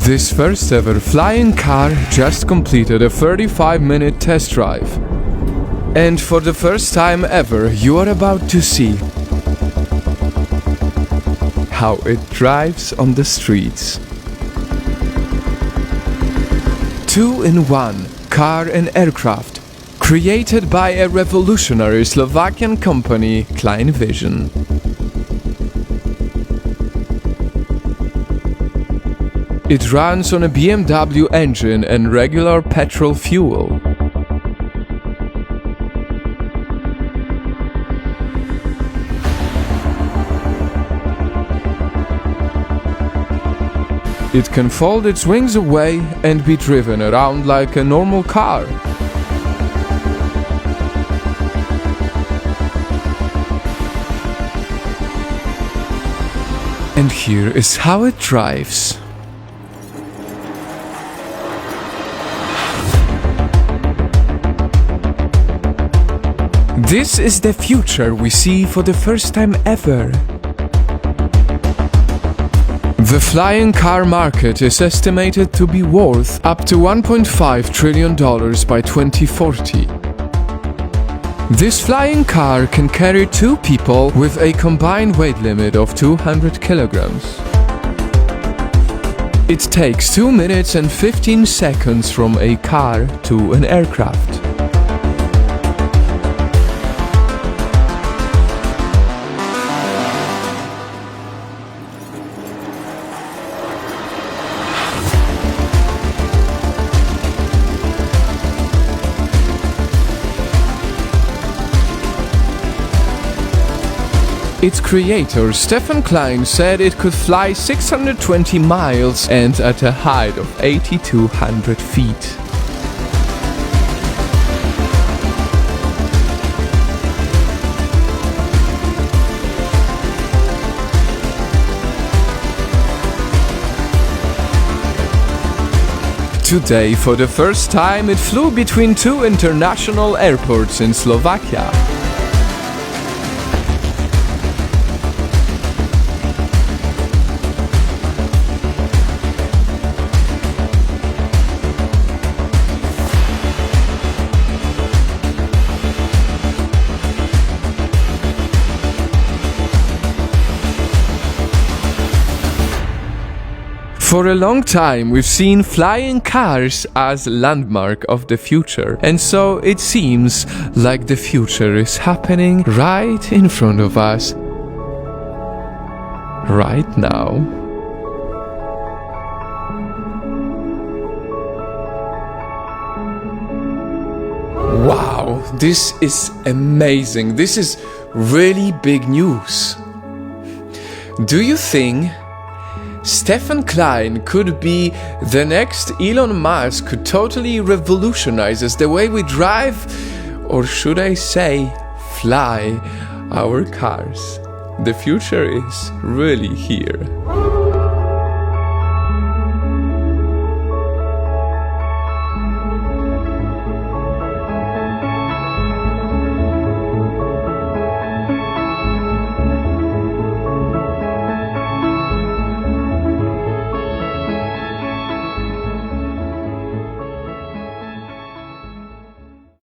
This first ever flying car just completed a 35-minute test drive. And for the first time ever, you are about to see how it drives on the streets. 2-in-1 car and aircraft, created by a revolutionary Slovakian company, KLEIN Vision. It runs on a BMW engine and regular petrol fuel. It can fold its wings away and be driven around like a normal car. And here is how it drives. This is the future we see for the first time ever. The flying car market is estimated to be worth up to $1.5 trillion by 2040. This flying car can carry 2 people with a combined weight limit of 200 kilograms. It takes 2 minutes and 15 seconds from a car to an aircraft. Its creator, STEFAN said it could fly 620 miles and at a height of 8,200 feet. Today, for the first time, it flew between 2 international airports in Slovakia. For a long time, we've seen flying cars as a landmark of the future, and so it seems like the future is happening right in front of us, right now. Wow, this is amazing. This is really big news. Do you think STEFAN could be the next Elon Musk, who totally revolutionizes the way we drive, or should I say, fly our cars? The future is really here.